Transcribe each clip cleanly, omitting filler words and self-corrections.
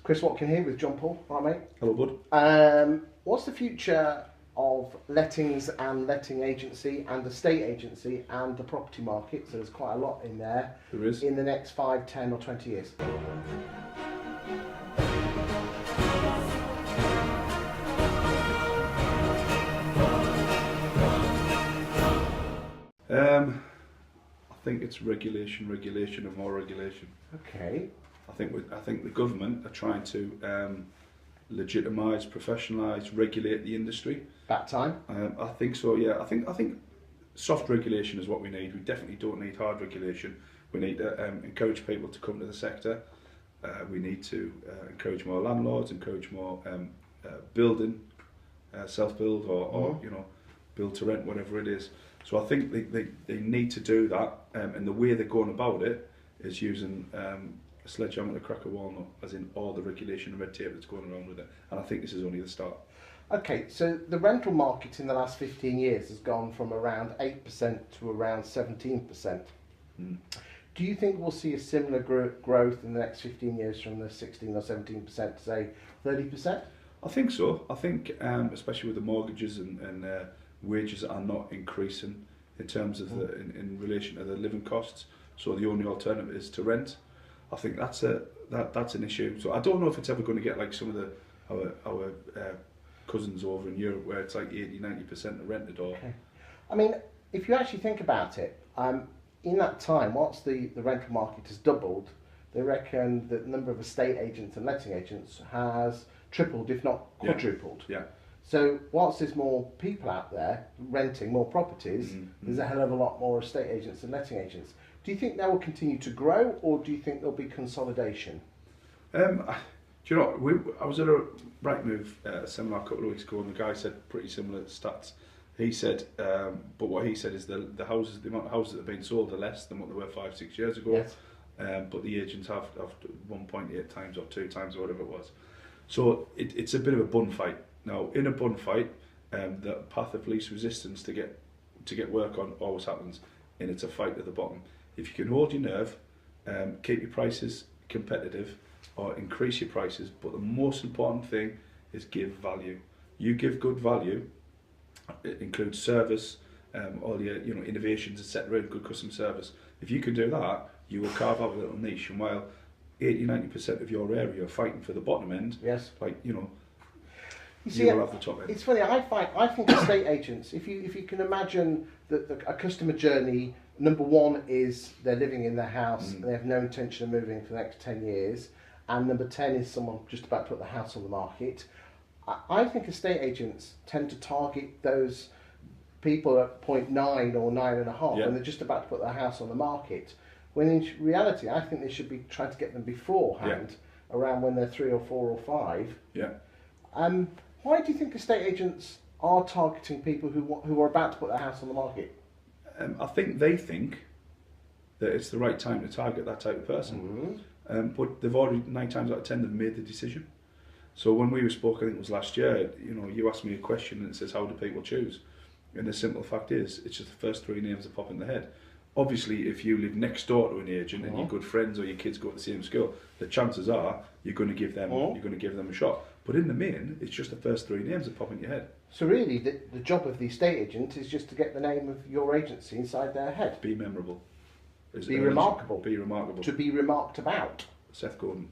Chris Watkin here with John Paul. All right, mate. Hello, bud. What's the future of lettings and letting agency and estate agency and the property market? So there's quite a lot in there. There is. In the next 5, 10 or 20 years. I think it's regulation and more regulation. Okay. I think the government are trying to legitimise, professionalise, regulate the industry. That time. I think so. Yeah. I think soft regulation is what we need. We definitely don't need hard regulation. We need to encourage people to come to the sector. We need to encourage more landlords, encourage more building, self-build or build to rent, whatever it is. So I think they need to do that, and the way they're going about it is using a sledgehammer to crack a walnut, as in all the regulation and red tape that's going around with it. And I think this is only the start. Okay, so the rental market in the last 15 years has gone from around 8% to around 17%. Do you think we'll see a similar growth in the next 15 years from the 16 or 17% to say 30%? I think so. I think especially with the mortgages and wages are not increasing in terms of in relation to the living costs. So the only alternative is to rent. I think that's an issue. So I don't know if it's ever going to get like some of our cousins over in Europe where it's like 80-90% are rented or. Okay. I mean, if you actually think about it, in that time, whilst the rental market has doubled, they reckon that the number of estate agents and letting agents has tripled, if not quadrupled. Yeah. So whilst there's more people out there renting more properties, there's a hell of a lot more estate agents and letting agents. Do you think they will continue to grow, or do you think there'll be consolidation? Do you know, I was at a Rightmove seminar a couple of weeks ago, and the guy said pretty similar stats. He said, but what he said is the amount of houses that have been sold are less than what they were 5-6 years ago. Yes. But the agents have 1.8 times or 2 times or whatever it was. So it's a bit of a bun fight. Now, in a bun fight, the path of least resistance to get work on always happens, and it's a fight at the bottom. If you can hold your nerve, keep your prices competitive, or increase your prices, but the most important thing is give value. You give good value. It includes service, all your innovations, etc., good customer service. If you can do that, you will carve out a little niche. And while 80-90% of your area are fighting for the bottom end, yes, you see, will have the top end. It's funny. I think estate agents. If you can imagine that a customer journey, number one is they're living in their house and they have no intention of moving for the next 10 years, and number 10 is someone just about to put the house on the market. I think estate agents tend to target those people at 0.9 or 9.5 when they're just about to put their house on the market. When in reality, I think they should be trying to get them beforehand, around when they're 3 or 4 or 5. Yeah. Why do you think estate agents are targeting people who are about to put their house on the market? I think they think that it's the right time to target that type of person. But they've already 9 times out of 10 they've made the decision. So when we spoke, I think it was last year, you asked me a question and it says, how do people choose? And the simple fact is, it's just the first 3 names that pop in the head. Obviously, if you live next door to an agent and you're good friends or your kids go to the same school, the chances are you're going to give them a shot. But in the main, it's just the first 3 names that pop in your head. So really, the job of the estate agent is just to get the name of your agency inside their head. Be memorable. Be remarkable. Be remarkable. To be remarked about. Seth Gordon.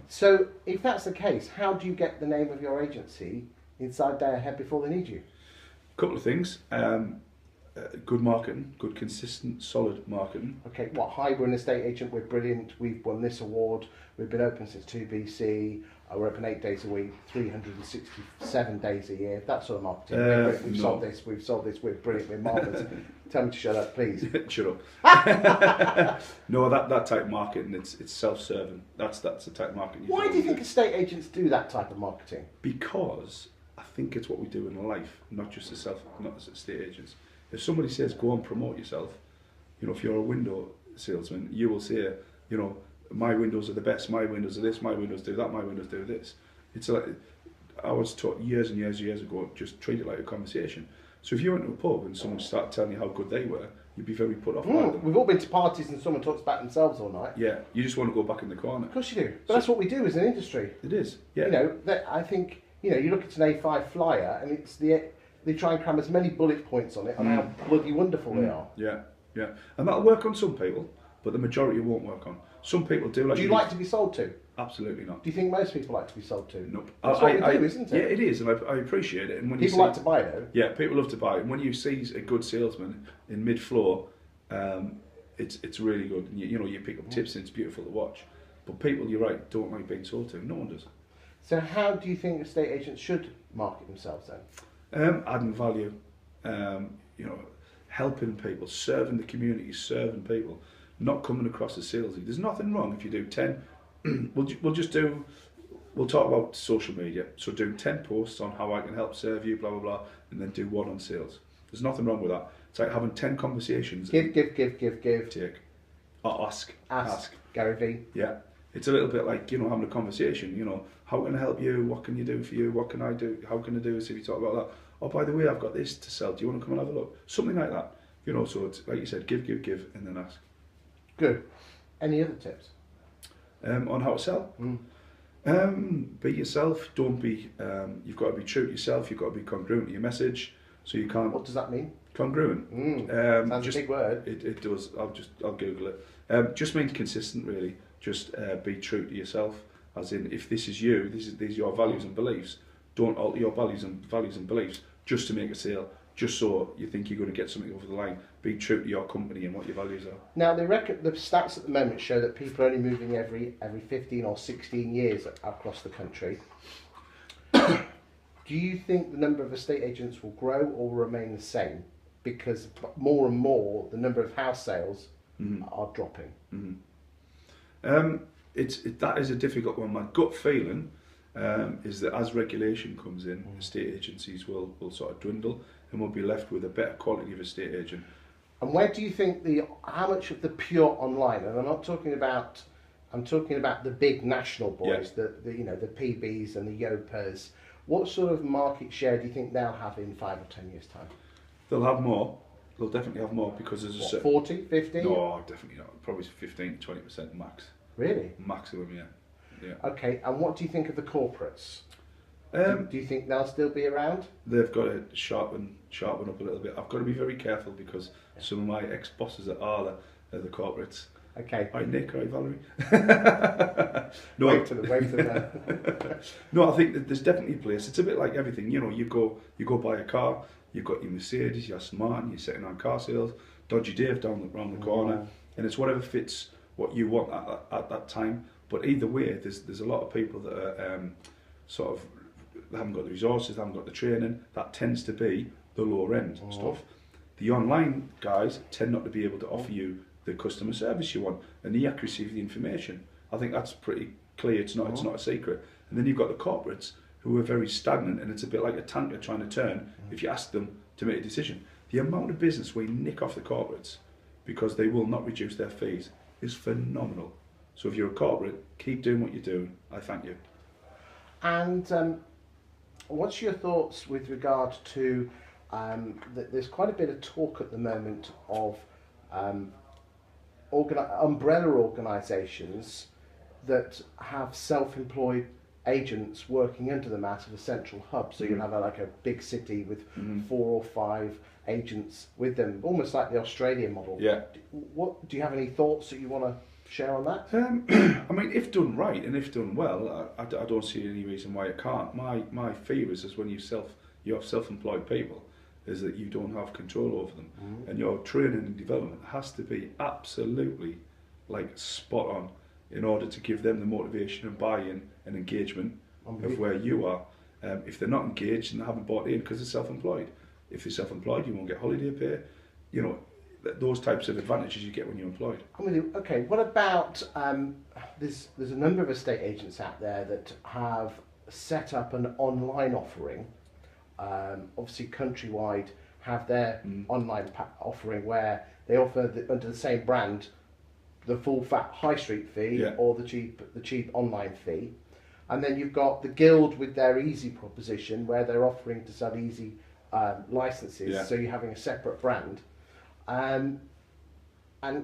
So if that's the case, how do you get the name of your agency inside their head before they need you? A couple of things. Good marketing, good consistent, solid marketing. Okay, hi, we're an estate agent, we're brilliant, we've won this award, we've been open since 2 BC, we're open 8 days a week, 367 days a year, that sort of marketing. We've sold this, we're brilliant, we're marvellous. Tell me to shut up, please. Shut up. No, that type of marketing, it's self-serving. That's the type of marketing. Why do you think estate agents do that type of marketing? Because I think it's what we do in life, not as estate agents. If somebody says, go and promote yourself, if you're a window salesman, you will say, my windows are the best, my windows are this, my windows do that, my windows do this. It's like, I was taught years and years ago, just treat it like a conversation. So if you went to a pub and someone started telling you how good they were, you'd be very put off by them. We've all been to parties and someone talks about themselves all night. Yeah, you just want to go back in the corner. Of course you do. But that's what we do as an industry. It is, yeah. You know, I think, you know, you look at an A5 flyer and it's they try and cram as many bullet points on it on how bloody wonderful they are. Yeah, yeah. And that'll work on some people, but the majority won't work on. Some people do like. Do you like to be sold to? Absolutely not. Do you think most people like to be sold to? Nope. That's what we do, isn't it? Yeah, it is, and I appreciate it. And when people you see, like to buy though. Yeah, people love to buy it. And when you see a good salesman in mid-floor, it's really good. And you know, you pick up tips and it's beautiful to watch. But people, you're right, don't like being sold to. No one does. So how do you think estate agents should market themselves then? Adding value, you know, helping people, serving the community, serving people, not coming across as salesy. There's nothing wrong if you do 10. We'll talk about social media. So do 10 posts on how I can help serve you, blah, blah, blah, and then do 1 on sales. There's nothing wrong with that. It's like having 10 conversations. Give. Take. Or ask. Gary V. Yeah. It's a little bit like, you know, having a conversation, you know, how can I help you? What can you do for you? What can I do? How can I do this if you talk about that? Oh, by the way, I've got this to sell. Do you want to come and have a look? Something like that. You know, so it's like you said, give, and then ask. Good. Any other tips? On how to sell? Be yourself. Don't be, you've got to be true to yourself. You've got to be congruent to your message. So you can't... What does that mean? Congruent. Sounds a big word. It does. I'll Google it. Just means consistent, really. Just be true to yourself. As in, if this is you, these are your values and beliefs. Don't alter your values and beliefs just to make a sale, just so you think you're going to get something over the line. Be true to your company and what your values are. Now, the stats at the moment show that people are only moving every 15 or 16 years across the country. Do you think the number of estate agents will grow or remain the same? Because more and more, the number of house sales are dropping. That is a difficult one. My gut feeling is that as regulation comes in, estate agencies will sort of dwindle and we'll be left with a better quality of estate agent. And where do you think how much of the pure online, and I'm talking about the big national boys, the PBs and the Yopas, what sort of market share do you think they'll have in 5 or 10 years' time? They'll have more. They'll definitely have more because there's a certain... 40, 50? No, definitely not. Probably 15 to 20% max. Really? Maximum, yeah. Okay, and what do you think of the corporates? Do you think they'll still be around? They've got to sharpen up a little bit. I've got to be very careful because some of my ex-bosses at Arla are the corporates. Okay. Right, Nick, right, Valerie? No, wait to them. No, I think that there's definitely a place. It's a bit like everything. You know, you go buy a car, you've got your Mercedes, your Smart, you're sitting on car sales, Dodgy Dave around the corner, and it's whatever fits what you want at that time. But either way, there's a lot of people that are sort of, they haven't got the resources, they haven't got the training. That tends to be the lower end stuff. The online guys tend not to be able to offer you the customer service you want and the accuracy of the information. I think that's pretty clear. It's not a secret. And then you've got the corporates who are very stagnant, and it's a bit like a tanker trying to turn if you ask them to make a decision. The amount of business we nick off the corporates because they will not reduce their fees is phenomenal. So if you're a corporate, keep doing what you're doing. I thank you. And what's your thoughts with regard to there's quite a bit of talk at the moment of umbrella organisations that have self-employed agents working under them out of a central hub. So you'll have a big city with 4 or 5 agents with them, almost like the Australian model. Yeah. Do you have any thoughts that you want to share on that? I mean, if done right and if done well, I don't see any reason why it can't. My fear is when you have self-employed people, is that you don't have control over them, and your training and development has to be absolutely spot on in order to give them the motivation and buy-in and engagement of where you are. If they're not engaged and they haven't bought in because they're self-employed, if they're self-employed, you won't get holiday pay. You know, those types of advantages you get when you're employed. I'm with you. Okay, what about there's a number of estate agents out there that have set up an online offering. Obviously, Countrywide have their online offering where they offer under the same brand the full fat high street fee or the cheap online fee, and then you've got the Guild with their easy proposition where they're offering to sell easy licenses, so you're having a separate brand. And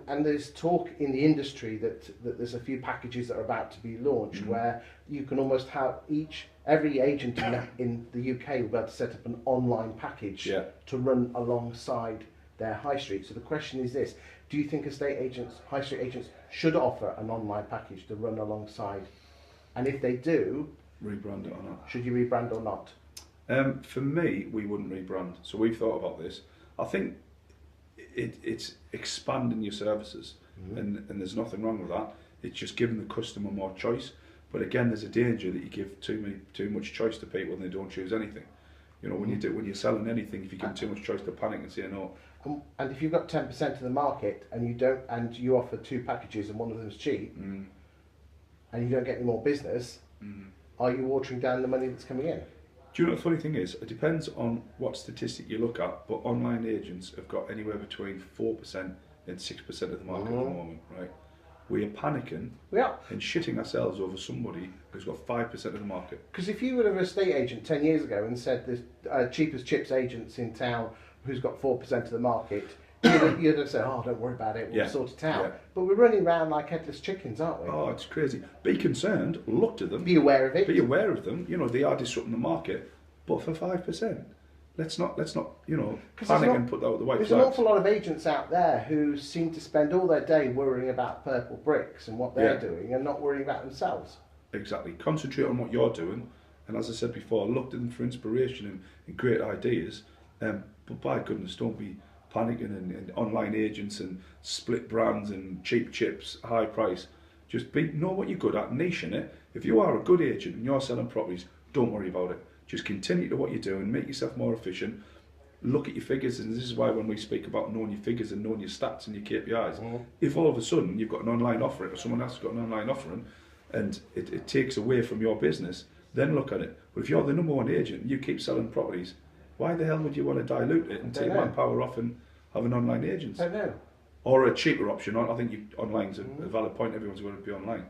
there's talk in the industry that there's a few packages that are about to be launched where you can almost have every agent in the UK will be able to set up an online package to run alongside their high street. So the question is this: do you think estate agents, high street agents, should offer an online package to run alongside? And if they do, rebrand it or not? Should you rebrand or not? For me, we wouldn't rebrand. So we've thought about this. I think it's expanding your services, and there's nothing wrong with that. It's just giving the customer more choice. But again, there's a danger that you give too much choice to people and they don't choose anything. You know, when you're selling anything, if you give too much choice, to panic and say no. And if you've got 10% of the market and you offer 2 packages and one of them's cheap, and you don't get any more business, are you watering down the money that's coming in? Do you know what the funny thing is? It depends on what statistic you look at, but online agents have got anywhere between 4% and 6% of the market at the moment, right? We are panicking and shitting ourselves over somebody who's got 5% of the market. Because if you were an estate agent 10 years ago and said there's cheapest chips agents in town who's got 4% of the market, you'd have said, oh, don't worry about it, we'll sort it out. But we're running around like headless chickens, aren't we? Oh, it's crazy. Be concerned, look to them. Be aware of it. Be aware of them. You know, they are disrupting the market, but for 5%. Let's not, you know, panic and put out the white flags. There's an awful lot of agents out there who seem to spend all their day worrying about purple bricks and what they're doing and not worrying about themselves. Exactly. Concentrate on what you're doing, and as I said before, look to them for inspiration and great ideas. But by goodness, don't be panicking and online agents and split brands and cheap chips, high price. Just know what you're good at, niche in it. If you are a good agent and you're selling properties, don't worry about it. Just continue to what you're doing, make yourself more efficient, look at your figures, and this is why when we speak about knowing your figures and knowing your stats and your KPIs, if all of a sudden you've got an online offering or someone else has got an online offering and it takes away from your business, then look at it. But if you're the number 1 agent and you keep selling properties, why the hell would you want to dilute it and take manpower off and have an online agent? I don't know. Or a cheaper option. I think online's a valid point, everyone's going to be online.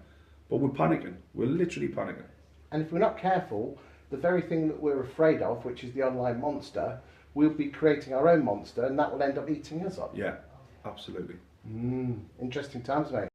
But we're panicking, we're literally panicking. And if we're not careful, the very thing that we're afraid of, which is the online monster, we'll be creating our own monster and that will end up eating us up. Yeah, absolutely. Interesting times, mate.